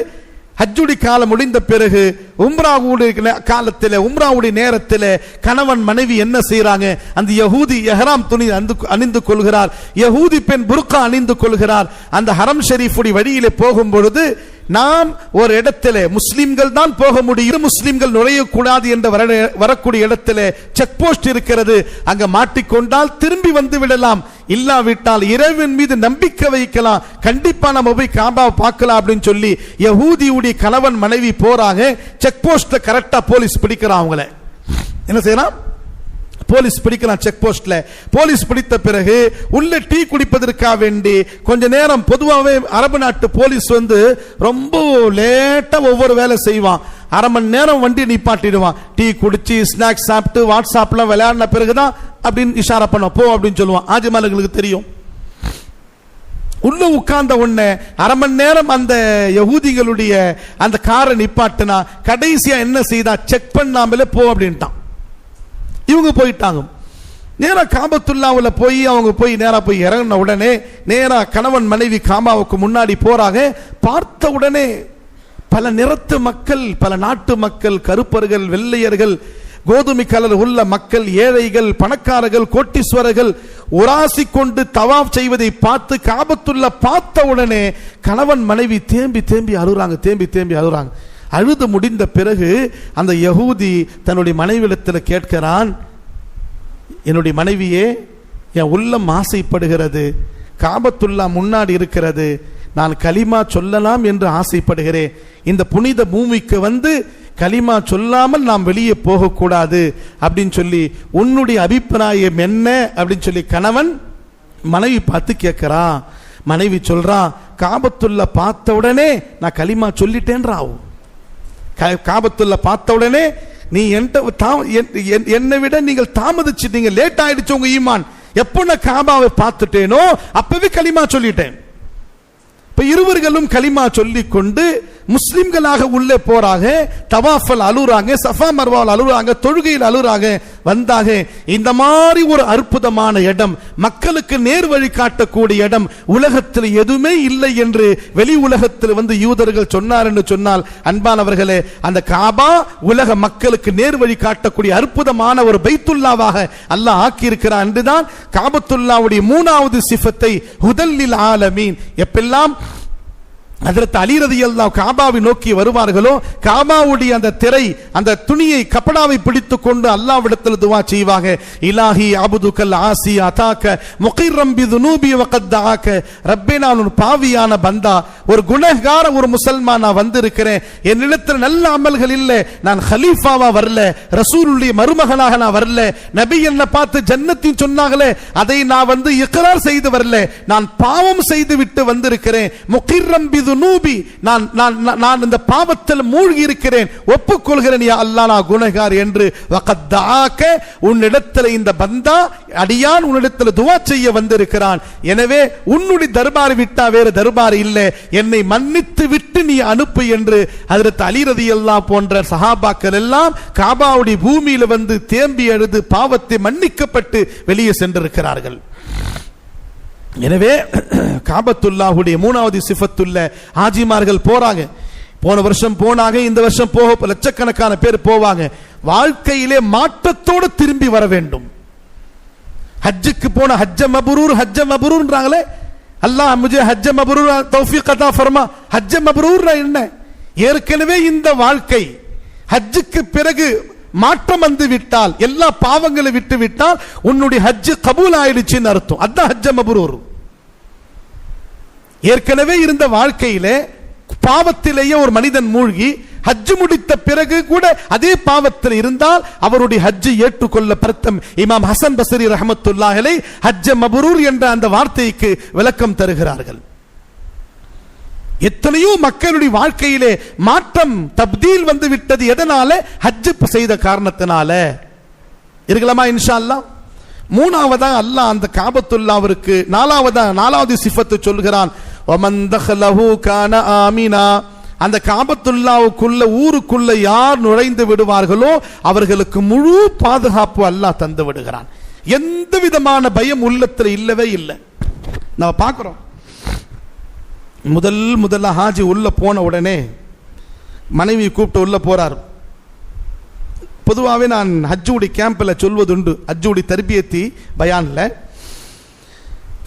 ஹஜ்ஜுடி காலம் முடிந்த பிறகு உம்ராவுடைய காலத்தில் உம்ராவுடைய நேரத்தில் கணவன் மனைவி என்ன செய்யறாங்க, அந்த யஹூதி எஹ்ராம் துணி அணிந்து கொள்கிறார், யஹூதி பெண் புர்கா அணிந்து கொள்கிறார். அந்த ஹரம் ஷரீஃபுடைய வழியிலே போகும் பொழுது நாம் ஒரு இடத்துல முஸ்லிம்கள் தான் போக முடியும், முஸ்லிம்கள் நுழையக்கூடாது என்று வரக்கூடிய இடத்துல செக் போஸ்ட் இருக்கிறது, அங்க மாட்டிக்கொண்டால் திரும்பி வந்து விடலாம், இல்லாவிட்டால் இறைவன் மீது நம்பிக்கை வைக்கலாம், கண்டிப்பா நம்ம போய் காபா பார்க்கலாம் அப்படின்னு சொல்லி யஹூதியுடைய கணவன் மனைவி போறாங்க. செக் போஸ்ட் கரெக்டா போலீஸ் பிடிக்கிறான். அவங்கள என்ன செய்யலாம், போலீஸ் பிடிக்கலாம். செக் போஸ்ட்ல போலீஸ் பிடித்த பிறகு உள்ள டீ குடிப்பதற்காக வேண்டி கொஞ்ச நேரம், பொதுவாகவே அரபு நாட்டு போலீஸ் வந்து ரொம்ப லேட்டா ஒவ்வொரு வேலை செய்வான். அரை மணி நேரம் வண்டி நிப்பாட்டிடுவான், டீ குடிச்சு ஸ்நாக்ஸ் சாப்பிட்டு வாட்ஸ்அப்ல விளையாடின பிறகுதான் அப்படின்னு இஷாரா பண்ண போ அப்படின்னு சொல்லுவான். ஆஜிமார்களுக்கு தெரியும். உள்ள உட்கார்ந்த உடனே அரை மணி நேரம் அந்த யகூதிகளுடைய அந்த காரை நிப்பாட்டினா கடைசியா என்ன செய்தா, செக் பண்ணாமலே போ அப்படின்ட்டான். இவங்க போயிட்டாங்க. நேரா காபத்துல்லாவுல போய் அவங்க போய் நேரா போய் இறங்கின உடனே நேரா கணவன் மனைவி காபாவுக்கு முன்னாடி போறாங்க. பார்த்த உடனே பல நிறத்து மக்கள், பல நாட்டு மக்கள், கருப்பர்கள், வெள்ளையர்கள், கோதுமை கலர் உள்ள மக்கள், ஏழைகள், பணக்காரர்கள், கோட்டீஸ்வரர்கள் உராசி கொண்டு தவாப் செய்வதை பார்த்து காபத்துல்லா பார்த்த உடனே கணவன் மனைவி தேம்பி தேம்பி அழுறாங்க, தேம்பி தேம்பி அழுறாங்க. அழுது முடிந்த பிறகு அந்த யகூதி தன்னுடைய மனைவியிடத்தில் கேட்கிறான், என்னுடைய மனைவியே, என் உள்ளம் ஆசைப்படுகிறது, காபத்துல்லா முன்னாடி இருக்கிறது, நான் கலிமா சொல்லலாம் என்று ஆசைப்படுகிறேன், இந்த புனித பூமிக்கு வந்து கலிமா சொல்லாமல் நாம் வெளியே போகக்கூடாது அப்படின்னு சொல்லி உன்னுடைய அபிப்பிராயம் என்ன அப்படின்னு சொல்லி கணவன் மனைவி பார்த்து கேட்கிறான். மனைவி சொல்றான், காபத்துல்லா பார்த்த உடனே நான் கலிமா சொல்லிட்டேன்றான். காபத்துல்லா பார்த்த உடனே நீ என்னை விட நீங்கள் தாமதிச்சிட்டீங்க, லேட் ஆயிடுச்சு உங்க ஈமான். எப்போ நான் காபாவை பார்த்துட்டேனோ அப்பவே கலிமா சொல்லிட்டேன். இப்ப இருவர்களும் கலிமா சொல்லிக் கொண்டு முஸ்லிம்களாக உள்ளே போறாங்க. தவாஃபல் அழுறாங்க, சஃபா மர்வால் அழுறாங்க, தொழுகையில் அழுறாங்க. வந்தாக இந்த மாதிரி ஒரு அற்புதமான இடம், மக்களுக்கு நேர் வழி காட்டக்கூடிய இடம் உலகத்தில் எதுவுமே இல்லை என்று வெளி உலகத்தில் யூதர்கள் சொன்னார் என்று சொன்னால், அன்பானவர்களே, அந்த காபா உலக மக்களுக்கு நேர் வழி காட்டக்கூடிய அற்புதமான ஒரு பைத்துல்லாவாக அல்லாஹ் ஆக்கியிருக்கிறார் என்றுதான் காபத்துல்லாவுடைய 3வது சிஃபத்தை ஹுதல்லில் ஆலமீன். எப்பெல்லாம் ஹஜ்ரத் அலி ரலியல்லாஹு காபாவை நோக்கி வருவார்களோ, காபாவுடைய அந்த திரை, அந்த துணியை, கப்படாவை பிடித்துக் கொண்டு அல்லாஹ்விடத்தில் துஆ செய்வாங்க. இலாஹி அபுதுகல் ஆசி அதாக முகிர்ரம் பிதுனூபி வகத் தஆக. ரப்பே, நான் ஒரு பாவியான பந்தா, ஒரு குனஹ்கார ஒரு முஸ்லிமான் நான் வந்திருக்கிறேன். என்னிடத்தில் நல்ல அமல்கள் இல்லை. நான் ஹலீஃபாவா வரல, ரசூலுடைய மருமகனாக நான் வரல. நபி என்ன பார்த்து ஜன்னத்தின் சொன்னாங்களே அதை நான் இக்ரார் செய்து வரல. நான் பாவம் செய்து விட்டு வந்திருக்கிறேன். முகிர்ரம் நூபி, நான் இந்த பாவத்தில் மூழ்கி இருக்கிறேன், ஒப்புக்கொள்கிறேன் யா அல்லாஹ், நான் குனஹ்கார் என்று. வகத்தாக்க, உன்னிடத்தில் இந்த பந்தா அடியான் உன்னிடத்தில் துஆ செய்ய வந்திருக்கிறான். எனவே உன்னுடைய தர்பார் விட்டா வேறு தர்பார் இல்லை, என்னை மன்னித்து விட்டு நீ அனுப்பு என்று ஹஜ்ரத் அலி ரலியல்லாஹு போன்ற சஹாபாக்கள் எல்லாம் காபாவுடைய பூமியில் தேம்பி அழுது பாவத்தை மன்னிக்கப்பட்டு வெளியே சென்றிருக்கிறார்கள். எனவே காபத்துல்லாஹுடைய 3வது சிஃபத்துள்ள ஹாஜிமார்கள் போறாங்க. போன வருஷம் போனாங்க, இந்த வருஷம் போக லட்சக்கணக்கான பேர் போவாங்க. வாழ்க்கையிலே மாற்றத்தோடு திரும்பி வர வேண்டும். ஹஜ்ஜுக்கு போன ஹஜ்ஜ மப்ரூர், ஹஜ்ஜ மப்ரூர்ன்றாங்களே, அல்லாஹ் முஜே ஹஜ்ஜ மப்ரூர் தௌஃபீக் அத்தா ஃபர்மா. ஹஜ்ஜ மப்ரூர்னா என்ன? ஏற்கனவே இந்த வாழ்க்கை ஹஜ்ஜுக்கு பிறகு மாற்றம் வந்து விட்டால், எல்லா பாவங்களை விட்டு விட்டால் உன்னுடைய ஹஜ் கபூல் ஆயிடுச்சுன்னு அர்த்தம். அதான் ஹஜ்ஜ மப்ரூர். ஏற்கனவே இருந்த வாழ்க்கையிலே பாவத்திலேயே ஒரு மனிதன் மூழ்கி ஹஜ் முடித்த பிறகு கூட அதே பாவத்தில் இருந்தால் அவருடைய ஹஜ் ஏற்றுக்கொள்ளப்படும். இமாம் ஹசன் பஸ்ரி ரஹ்மத்துல்லாஹி அலைஹி ஹஜ்ஜ மப்ரூர் என்ற அந்த வார்த்தைக்கு விளக்கம் தருகிறார்கள். எத்தனையோ மக்களுடைய வாழ்க்கையிலே மாற்றம் தப்தீல் வந்து விட்டது. எதனால? ஹஜ் செய்த காரணத்தினால. இருக்கலாமா இன்ஷா அல்லாஹ். 3வதா அல்லாஹ் அந்த காபத்துல்லாவிற்கு 4வது சிஃபத்து சொல்கிறான், வமன் தஹலஹு கான ஆமினா. அந்த காபத்துல்லாவுக்குள்ள ஊருக்குள்ள யார் நுழைந்து விடுவார்களோ அவர்களுக்கு முழு பாதுகாப்பு அல்லாஹ் தந்து விடுகிறான். எந்த விதமான பயம் உள்ளத்தில் இல்லவே இல்லை. நம்ம பார்க்கிறோம், முதல்ல ஹாஜி உள்ள போன உடனே மனைவி கூப்பிட்டு உள்ள போறார். பொதுவாகவே நான் ஹஜ்ஜுடைய கேம்பில் சொல்வதுண்டு, ஹஜ்ஜுடைய தர்பியத்தி பயான்ல,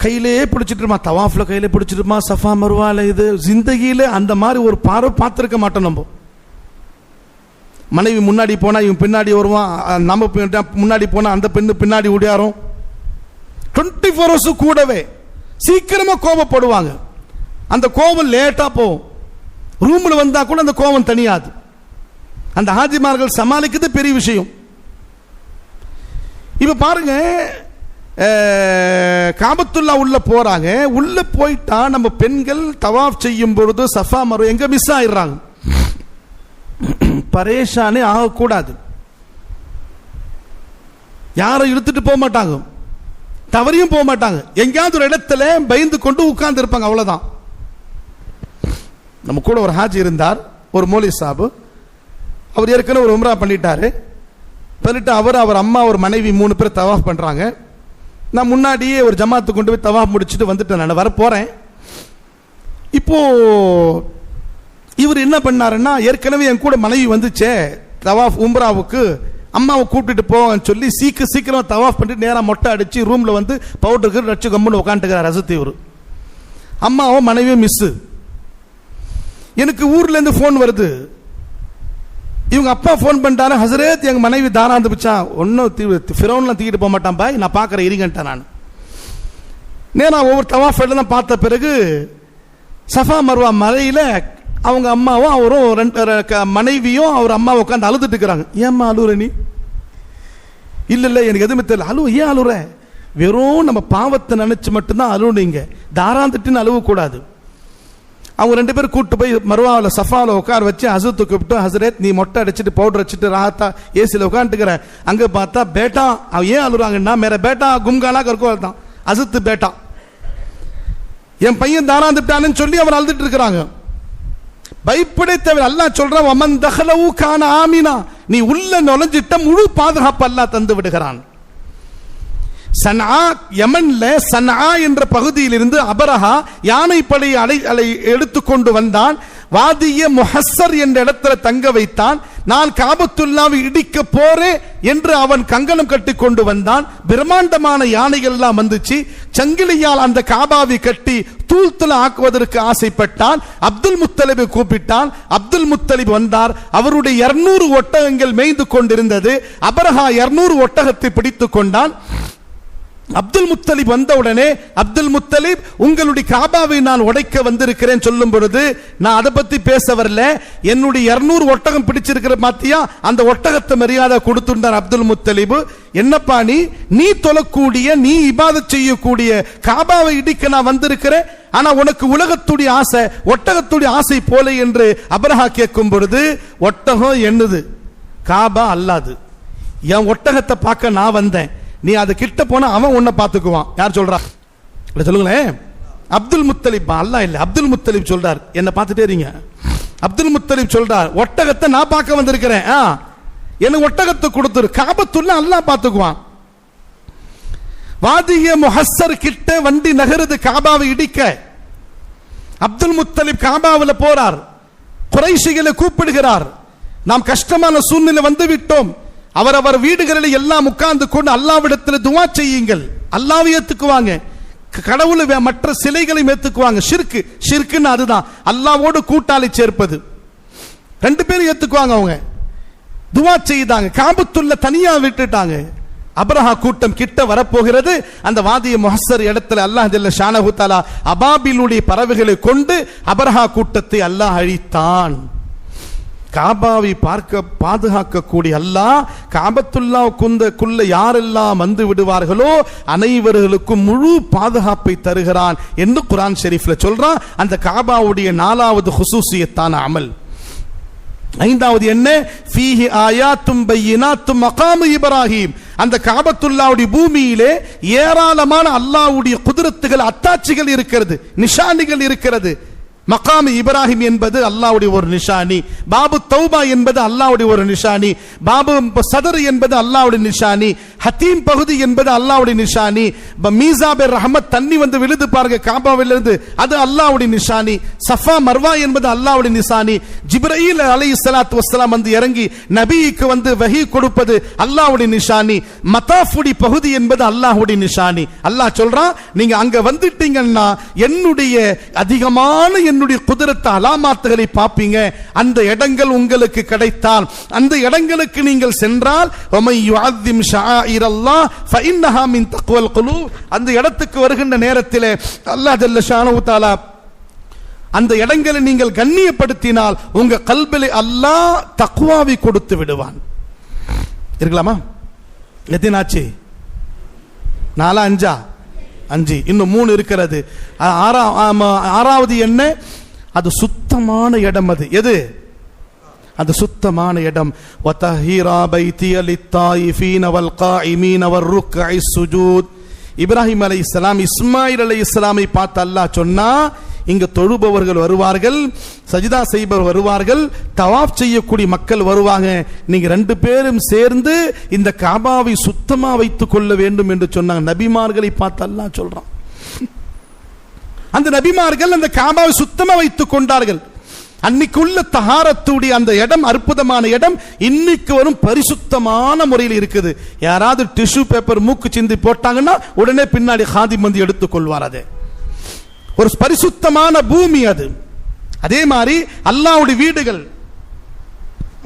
கையிலே பிடிச்சிட்டுமா, தவாஃப்ல கையிலே பிடிச்சிட்டுமா, சஃபா மர்வால, இது ஜிந்தகியில அந்த மாதிரி ஒரு பார்வை பார்த்துருக்க மாட்டோம். நம்ம மனைவி முன்னாடி போனா இவன் பின்னாடி வருவான், நம்ம முன்னாடி போனா அந்த பெண்ணு பின்னாடி ஓடியாரும். 24 hours கூடவே சீக்கிரமா கோபப்படுவாங்க. அந்த கோபம் லேட்டா போகும். ரூம்ல வந்தா கூட அந்த கோபம் தனியாது. அந்த ஹாஜிமார்கள் சமாளிக்கிறது பெரிய விஷயம். இப்ப பாருங்க, காபத்துல்லா உள்ள போறாங்க. உள்ள போயிட்டா நம்ம பெண்கள் தவாஃப் செய்யும் பொழுது சஃபா மர்வா எங்க மிஸ் ஆயிடுறாங்க. பரேஷானே ஆகக்கூடாது. யாரை இழுத்துட்டு போக மாட்டாங்க, தவறியும் போக மாட்டாங்க. எங்கேயாவது ஒரு இடத்துல பயந்து கொண்டு உட்கார்ந்து இருப்பாங்க, அவ்வளவுதான். நம்ம கூட ஒரு ஹாஜி இருந்தார், ஒரு மௌலி சாபு. அவர் ஏற்கனவே ஒரு உம்ரா பண்ணிட்டாரு. அவர் அம்மா ஒரு மனைவி 3 பேர் தவாஃப் பண்றாங்க. நான் முன்னாடியே ஒரு ஜமாத்து கொண்டு போய் தவாஃப் முடிச்சுட்டு வந்துட்டேன். நான் வர போறேன். இப்போ இவர் என்ன பண்ணாருன்னா, ஏற்கனவே என் கூட மனைவி வந்துச்சே தவாஃப் உம்ராவுக்கு, அம்மாவை கூப்பிட்டு போவான்னு சொல்லி சீக்கிரம் தவாஃப் பண்ணிட்டு நேராக மொட்டை அடிச்சு ரூம்ல பவுடருக்கு ரச்சு கம்முன்னு உட்காந்துக்கிறார் அசத்தி. இவர் அம்மாவும் மனைவியும் மிஸ். எனக்கு ஊர்ல இருந்து போன் வருது. இவங்க அப்பா போன் பண்ணிட்டாரு, ஹசரத் எங்க மனைவி தாராந்து பிச்சா ஒன்னும் ஃபிரௌன்லாம் தூக்கிட்டு போக மாட்டான் பாய், நான் பார்க்கறேன் இருங்கன்ட்டேன். நான் நேரா ஒவ்வொரு தவாஃப் எல்லாம் பார்த்த பிறகு சஃபா மர்வா மலையில அவங்க அம்மாவும் அவரும் மனைவியும் அவர் அம்மா உட்காந்து அழுதுட்டு இருக்கிறாங்க. ஏம்மா அழுற நீ? இல்ல எனக்கு எதுவுமே தெரியல. ஏன் அழுற? வெறும் நம்ம பாவத்தை நினைச்சு மட்டும்தான் அழுவுனீங்க, தாராந்துட்டுன்னு அழுவ கூடாது. அவங்க 2 பேரும் கூட்டு போய் மருவாவில் சஃபாவில் உட்கார வச்சு ஹசரத்து கூப்பிட்டு, ஹசரத் நீ மொட்டை அடிச்சுட்டு பவுடர் வச்சுட்டு ராத்தா ஏசியில் உட்காந்துக்கிறேன். அங்கே பார்த்தா பேட்டா அவன் ஏன் அழுறாங்கன்னா மேர பேட்டா கும்கானா கற்கோல் தான் ஹசரத்து பேட்டா, என் பையன் தாராந்துட்டான்னு சொல்லி அவர் அழுதுட்டு இருக்கிறாங்க. பயப்படே தேவை. அல்லாஹ் சொல்றான் வமன் தஹலவு கான ஆமினா, நீ உள்ள நுழைஞ்சிட்ட முழு பாதுகாப்பு அல்லாஹ் தந்து விடுகிறான். சன்ஆ யமன்ல சன்ஆ என்ற பகுதியில் இருந்து அபரஹா யானை படையை எடுத்துக்கொண்டு வந்தான். வாதிய முஹஸ்ஸர் என்ற இடத்துல தங்க வைத்தான். நான் காபத்துல்லாவை இடிக்க போறேன் என்று அவன் கங்கணம் கட்டி கொண்டு வந்தான். பிரம்மாண்டமான யானைகள் எல்லாம் வந்துச்சு. சங்கிலியால் அந்த காபாவை கட்டி தூள்துள ஆக்குவதற்கு ஆசைப்பட்டான். அப்துல் முத்தலிபை கூப்பிட்டான். அப்துல் முத்தலிப் வந்தார். அவருடைய 200 ஒட்டகங்கள் மேய்ந்து கொண்டிருந்தது. அபரஹா 200 ஒட்டகத்தை பிடித்துக் கொண்டான். அப்துல் முத்தலிப் வந்தவுடனே, அப்துல் முத்தலிப் உங்களுடைய காபாவை நான் உடைக்க வந்திருக்கிறேன் சொல்லும் பொழுது, நான் அதை பத்தி பேச வரல, என்னுடைய 200 ஒட்டகம் பிடிச்சிருக்கிற மாத்தியா, அந்த ஒட்டகத்தை மரியாதை கொடுத்துட்டார் அப்துல் முத்தலிப். என்னப்பா நீ தொழக்கூடிய, நீ இபாதத் செய்யக்கூடிய காபாவை இடிக்க நான் வந்திருக்கிறேன், ஆனா உனக்கு உலகத்துடைய ஆசை, ஒட்டகத்துடைய ஆசை போல என்று அபரஹா கேட்கும் பொழுது, ஒட்டகம் என்னது, காபா அல்லாது. என் ஒட்டகத்தை பார்க்க நான் வந்தேன், நீ அது கிட்ட போனா அவன் உன்னை பார்த்துக்குவான். யார் சொல்றா சொல்லுங்களேன்? அப்துல் முத்தலிப், அல்லாஹ் இல்ல, அப்துல் முத்தலிப் சொல்றார். என்ன பார்த்துட்டே இருங்க. அப்துல் முத்தலிப் சொல்றார், ஒட்டகத்தை நான் பார்க்க வந்திருக்கிறேன், எனக்கு ஒட்டகத்தை கொடுத்துரு, காபத்துள்ள அல்லாஹ் பார்த்துக்குவான். வாதிய முஹஸ்ஸர் கிட்ட வண்டி நகருது காபாவை இடிக்க. அப்துல் முத்தலிப் காபாவில் போறார். குறைஷிகளை கூப்பிடுகிறார். நாம் கஷ்டமான சூழ்நிலை வந்து விட்டோம், அவரவர் வீடுகளில் எல்லாம் உட்கார்ந்து கொண்டு அல்லாஹ்விடத்தில் துஆ செய்யுங்கள், அல்லாஹ்வை ஏத்துக்குவாங்க, கடவுளை மற்ற சிலைகளை ஏத்துக்குவாங்க. ஷிர்க்குன்னு அதுதான், அல்லாஹ்வோடு கூட்டாளி சேர்ப்பது. 2 பேரும் ஏத்துக்குவாங்க. அவங்க துஆ செய்தாங்க. காபத்துல்ல தனியா விட்டுட்டாங்க. அபரஹா கூட்டம் கிட்ட வரப்போகிறது. அந்த வாதிய முஹஸ்ஸர் இடத்துல அல்லாஹ் ஜல்ல ஷானஹு தஆலா அபாபிலுடைய பறவைகளை கொண்டு அபரஹா கூட்டத்தை அல்லாஹ் அழித்தான். காபாவை பார்க்க பாதுகாக்கக்கூடிய அல்லாஹ் காபத்துல்லாவுக்குள்ள யாரெல்லாம் வந்து விடுவார்களோ அனைவர்களுக்கும் முழு பாதுகாப்பை தருகிறான் என்று குர்ஆன் ஷரீஃப்ல சொல்றான். அந்த காபாவுடைய 4வது ஹுசூசியத்தான அமல். 5வது என்ன? ஃபீஹி ஆயாத்தும் பையினாத்தும் மகாமு இப்ராஹிம். அந்த காபத்துல்லாவுடைய பூமியிலே ஏராளமான அல்லாஹ்வுடைய குதிரத்துகள், அத்தாட்சிகள் இருக்கிறது, நிஷானிகள் இருக்கிறது. மகாம் இப்ராஹிம் என்பது அல்லாஹ்வுடைய ஒரு நிஷானி, பாபு தௌபா என்பது அல்லாஹ்வுடைய ஒரு நிஷானி, பாபு சதர் என்பது அல்லாஹ்வுடைய நிஷானி, ஹத்தீம் பகுதி என்பது அல்லாஹ்வுடைய நிஷானி, மீசாபே ரஹமத் தண்ணி வந்து விழுது பாருங்க காபாவிலிருந்து, அது அல்லாஹ்வுடைய நிஷானி, சஃபா மர்வா என்பது அல்லாஹ்வுடைய நிஷானி, ஜிப்ரீல் அலைஹிஸ்ஸலாத்து வஸ்ஸலாம் வந்து இறங்கி நபிக்கு வந்து வஹி கொடுப்பது அல்லாஹ்வுடைய நிஷானி, மதாஃபுடி பகுதி என்பது அல்லாஹ்வுடைய நிஷானி. அல்லாஹ் சொல்றான், நீங்க அங்க வந்துட்டீங்கன்னா என்னுடைய அதிகமான என்னுடைய குதிரத்து அலாமாத்துகளை பார்ப்பீங்க. அந்த இடங்கள் உங்களுக்கு கிடைத்தால், அந்த இடங்களுக்கு நீங்கள் சென்றால், அந்த இடத்துக்கு வருகின்ற நேரத்தில் அல்லாஹ் ஜல்ல ஷானஹு தஆலா அந்த இடங்களை நீங்கள் கண்ணியப்படுத்தினால் உங்க கல்பிலே அல்லாஹ் தக்வாவை கொடுத்து விடுவான். இருக்கலாமா? எத்தனாச்சு? 4 5 5, இன்னும் 3 இருக்கிறது. 6வது என்ன? அது சுத்தமான இடம். அது எது? அது சுத்தமான இடம். வதஹீரா பைத்திய லித்தாயிஃபீன வல் காயிமீன வர்ருக்இ ஸுஜூத். இப்ராஹிம் அலைஹிஸ்ஸலாம் இஸ்மாயில் அலைஹிஸ்ஸலாமை பார்த்து அல்லாஹ் சொன்னா, இங்க தொழுபவர்கள் வருவார்கள், சஜிதா செய்பவர் வருவார்கள், தவாப் செய்யக்கூடிய மக்கள் வருவாங்க, நீங்க 2 பேரும் சேர்ந்து இந்த காபாவை சுத்தமா வைத்துக் கொள்ள வேண்டும் என்று சொன்னாங்க. நபிமார்களை பார்த்து அல்லாஹ் சொல்றான். அந்த நபிமார்கள் அந்த காபாவை சுத்தமா வைத்துக் கொண்டார்கள். அன்னைக்குள்ள தஹாரத்துடைய அந்த இடம் அற்புதமான இடம் இன்னைக்கு வரும் பரிசுத்தமான முறையில் இருக்குது. யாராவது டிஷ்யூ பேப்பர் மூக்கு சிந்தி போட்டாங்கன்னா உடனே பின்னாடி காதிம் வந்து எடுத்துக் கொள்வார். அது ஒரு பரிசுத்தமான பூமி. அது அதே மாதிரி அல்லாஹ்வுடைய வீடுகள்,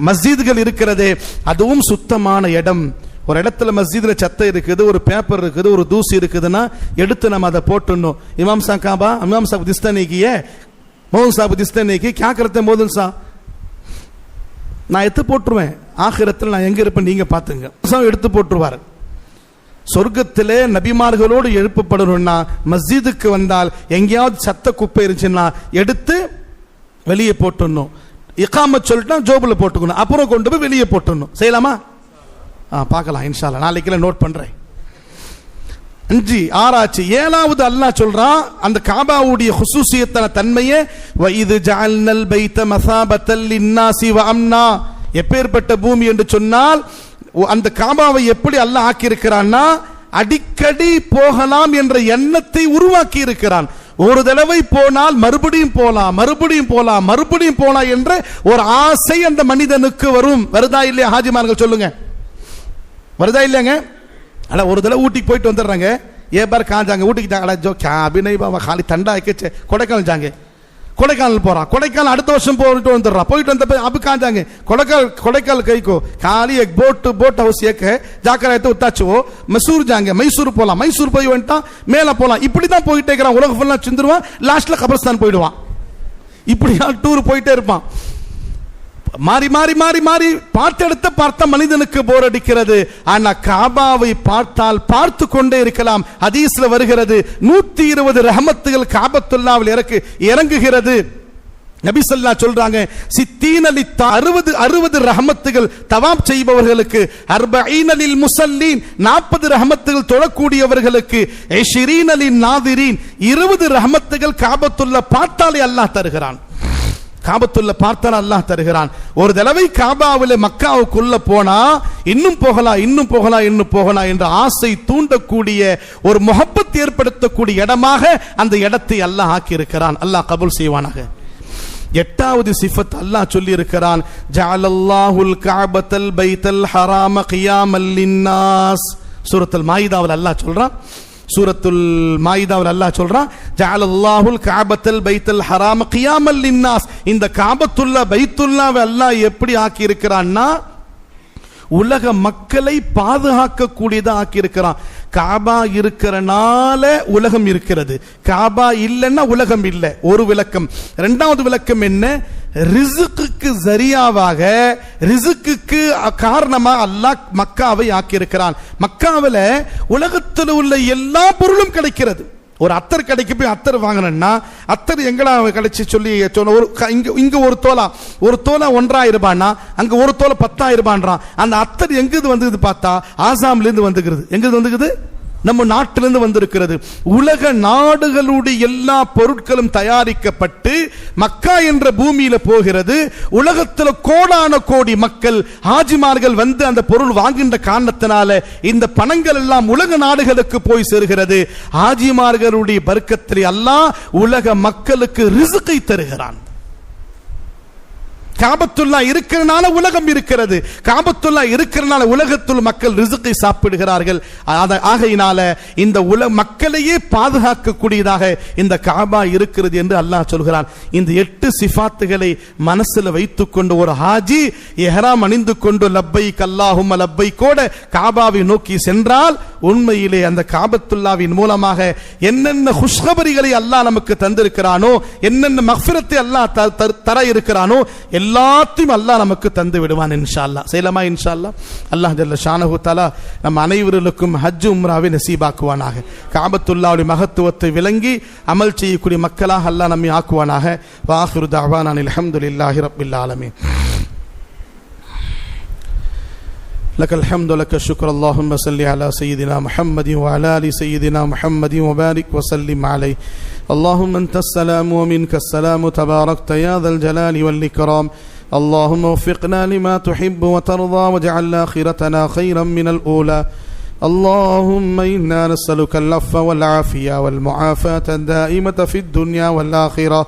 மஸ்ஜிதுகள் இருக்கிறதே, அதுவும் சுத்தமான இடம். ஒரு இடத்துல மஸ்ஜிதுல சத்தம் இருக்குது, ஒரு பேப்பர் இருக்குது, ஒரு தூசி இருக்குதுன்னா எடுத்து நம்ம அதை போட்டுடணும். இமாம் சாஹிப் திஸ்தானிக்கிய மோதன் சாஹ் புத்திஸ்தே நேக்கி கியா கர்த்தே மோதன் சாஹ், நான் எடுத்து போட்டுருவேன், ஆகிரத்தில் நான் எங்க இருப்பேன் நீங்க பாத்துங்க. எடுத்து போட்டுருவார். சொர்க்கத்திலே நபிமார்களோடு எழுப்பப்படணும்னா மஸ்ஜிதுக்கு வந்தால் எங்கேயாவது சத்த குப்பை இருந்துச்சுன்னா எடுத்து வெளியே போட்டுடணும். இகாமத் சொல்லிட்டா ஜோபுல போட்டுக்கணும், அப்புறம் கொண்டு போய் வெளியே போட்டுடணும். செய்யலாமா? பார்க்கலாம் இன்ஷா அல்லாஹ், நாளைக்கு நோட் பண்றேன். 5 6 7வது அல்லாஹ் சொல்றான் அந்த காபாவுடைய குசூசியத்தான தன்மையை, வஇது ஜஅல்னல் பைத மஸாபத்தல் லின்னாஸி வ அம்னா. எப்பேற்பட்ட பூமி என்று சொன்னால் அந்த காபாவை எப்படி அல்லாஹ் ஆக்கி இருக்கிறான்னா அடிக்கடி போகலாம் என்ற எண்ணத்தை உருவாக்கி இருக்கிறான். ஒரு தடவை போனால் மறுபடியும் போலாம், மறுபடியும் போலாம், மறுபடியும் போலாம் என்ற ஒரு ஆசை அந்த மனிதனுக்கு வரும். வருதா இல்லையா ஹாஜிமார்கள் சொல்லுங்க, வருதா இல்லையாங்க? அட ஒரு தடவை ஊட்டிக்கு போயிட்டு வந்துடுறாங்க, ஏ பார் காஞ்சாங்க ஊட்டிக்கு ஜாங்க, ஜோ கே அபிநய் பாபா காலி தண்டா ஆயிடுச்சு, கொடைக்கானல் ஜாங்க, கொடைக்கானல் போறான், கொடைக்கானல் அடுத்த வருஷம் போயிட்டு வந்துடுறான், போயிட்டு வந்த अब कहाँ जाएंगे கொடைக்கானல் कई को खाली एक बोट हाउस एक है जाकर रहते उताच वो मैसूर जाएंगे, मैसूर போலாம், மைசூர் போய் வந்துட்டா மேல போலாம், இப்படி தான் போயிட்டே இருக்கிறான். உலகம் ஃபுல்லா சிந்துருவான், லாஸ்ட்ல கபர்ஸ்தான் போயிடுவான். இப்படியா டூர் போயிட்டே இருப்பான். மாறி மாறி மாறி மாறி பார்த்தெடுத்த பார்த்த மனிதனுக்கு போர் அடிக்கிறது. ஆனா காபாவை பார்த்தால் பார்த்து கொண்டே இருக்கலாம். ஹதீஸ்ல வருகிறது 120 ரஹமத்துகள் காபத்துல்லாவில் இறங்குகிறது. நபி ஸல்லல்லாஹு சொல்றாங்க, 60 ரஹமத்துகள் தவாப் செய்பவர்களுக்கு, 40 லில் முஸல்லீன் 40 ரஹமத்துகள் தொழக்கூடியவர்களுக்கு, 20 லின் நாதிரீன் 20 ரஹமத்துகள் காபத்துல்லா பார்த்தாலே அல்லாஹ் தருகிறான். காபத்துல்ல பார்த்தால் அல்லாஹ் தருகிறான். ஒரு தடவை காபாவில் மக்காவுக்குள்ள போனா இன்னும் போகலாம், இன்னும் போகலாம், இன்னும் போகலாம் என்ற ஆசை தூண்டக்கூடிய ஒரு முஹப்பத் ஏற்படுத்தக்கூடிய இடமாக அந்த இடத்தை அல்லாஹ் ஆக்கி இருக்கிறான். அல்லாஹ் கபூல் செய்வானாக. 8வது சிஃபத் அல்லாஹ் சொல்லி இருக்கிறான், ஜஅலல்லாஹுல் கஅபத்தல் பைத்தல் ஹராம கியாமல் லின்னாஸ். சூரத்துல் மாயிதாவில் அல்லாஹ் சொல்றான், சூரத்துல் மாயிதாவில் அல்லாஹ் சொல்றான், ஜஅலல்லாஹுல் கஅபத்தல் பைத்தல் ஹராம கியாமல் லின்னாஸ். இந்த காபத்துல்லா பைத்துல்லாவை அல்லாஹ் எப்படி ஆக்கி இருக்கிறான்னா உலக மக்களை பாதுகாக்க கூடியதா ஆக்கி இருக்கிறான். காபா இருக்கிறனால உலகம் இருக்கிறது, காபா இல்லைன்னா உலகம் இல்லை. ஒரு விளக்கம். 2வது விளக்கம் என்ன? ரிஸ்க்குக்கு சரியாவாக, ரிஸ்க்குக்கு காரணமா அல்லாஹ் மக்காவை ஆக்கி இருக்கிறான். மக்காவில் உலகத்தில் உள்ள எல்லா பொருளும் கிடைக்கிறது. ஒரு அத்தர் கடைக்கு போய் அத்தர் வாங்கினா அத்தர் எங்கடா கிடைச்சி சொல்லி சொன்ன, இங்க ஒரு தோலா 1000 ரூபாய்னா அங்க ஒரு தோலை 10,000 ரூபான்றான். அந்த அத்தர் எங்கிருந்து வந்தது பார்த்தா ஆசாம்ல இருந்து வந்துகிறது. எங்கிருந்து வந்துக்குது? நம்ம நாட்டிலிருந்து வந்திருக்கிறது. உலக நாடுகளுடைய எல்லா பொருட்களும் தயாரிக்கப்பட்டு மக்கா என்ற பூமியில போகிறது. உலகத்தில் கோடான கோடி மக்கள் ஹாஜிமார்கள் வந்து அந்த பொருள் வாங்குகின்ற காரணத்தினால இந்த பணங்கள் எல்லாம் உலக நாடுகளுக்கு போய் சேர்கிறது. ஹாஜிமார்களுடைய பர்க்கத்திலே அல்லாஹ் உலக மக்களுக்கு ரிஸ்கை தருகிறான். காபத்துல்லா இருக்கிறனால உலகம் இருக்கிறது, காபத்துல்லா இருக்கிறனால உலகத்துள் மக்கள் ரிஸ்கை சாப்பிடுகிறார்கள். ஆகையினால இந்த மக்களையே பாதுகாக்கக்கூடியதாக இந்த காபா இருக்கிறது என்று அல்லாஹ் சொல்கிறான். இந்த 8 சிஃபாத்துகளை மனசுல வைத்துக் கொண்டு ஒரு ஹாஜி இஹ்ராம் அணிந்து கொண்டு லப்பைக் அல்லாஹும்ம லப்பைக்கோட காபாவை நோக்கி சென்றால் உண்மையிலே அந்த காபத்துல்லாவின் மூலமாக என்னென்ன குஷ்கபரிகளை அல்லாஹ் நமக்கு தந்திருக்கிறானோ, என்னென்ன மக்ஃபிரத்தை அல்லாஹ் தர இருக்கிறானோ எல்லாத்தையும் அல்லாஹ் நமக்கு தந்து விடுவான் இன்ஷா அல்லாஹ். செய்யலாமா இன்ஷா அல்லாஹ்? அல்லாஹ் ஜல்ல ஷானஹு தஆலா நம் அனைவருக்கும் ஹஜ் உம்ராவை நசீபாக்குவானாக. காபத்துல்லாவுடைய மகத்துவத்தை விளங்கி அமல் செய்யக்கூடிய மக்களாக அல்லாஹ் நம்மை ஆக்குவானாக. வாஹிரு தஅவானா அல்ஹம்துலில்லாஹி ரப்பில் ஆலமீன். لك الحمد لك الشكر اللهم صل على سيدنا محمد وعلى ال سيدنا محمد وبارك وسلم عليه. اللهم انت السلام ومنك السلام تباركت يا ذا الجلال والاكرام. اللهم وفقنا لما تحب وترضى واجعل آخرتنا خيرا من الأولى. اللهم إنا نسألك العفو والعافية والمعافاة الدائمة في الدنيا والآخرة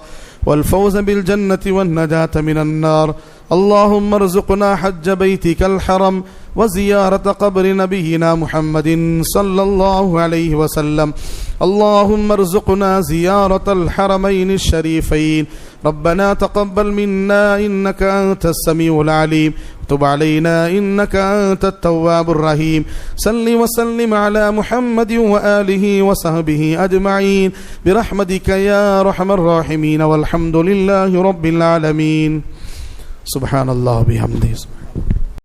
والفوز بالجنة والنجاة من النار. اللهم ارزقنا حج بيتك الحرم وزيارة قبر نبينا محمد صلى الله عليه وسلم. اللهم ارزقنا زيارة الحرمين الشريفين. ربنا تقبل منا إنك أنت السميع العليم، تب علينا إنك أنت التواب الرحيم. صل وسلم على محمد وآله وصحبه أجمعين برحمتك يا أرحم الراحمين، والحمد لله رب العالمين. سبحان الله بحمده.